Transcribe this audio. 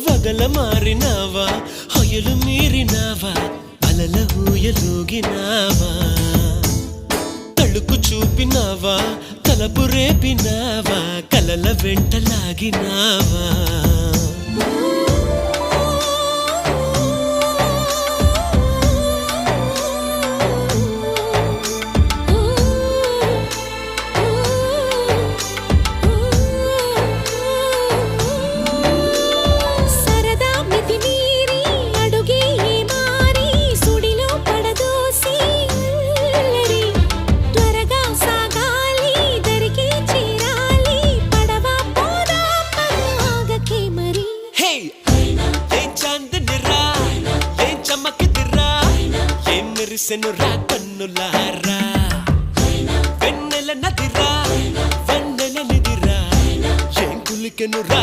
వగల మారినావా హొయలు మీరినావా అలల ఊయలూగినావా తళుకు చూపినావా తలపు రేపినావా కలల వెంటలాగినావా సెనురా కన్నులారా వెన్నెల నదిరా వెన్నెల నిదిరా ఏం కులికెనురా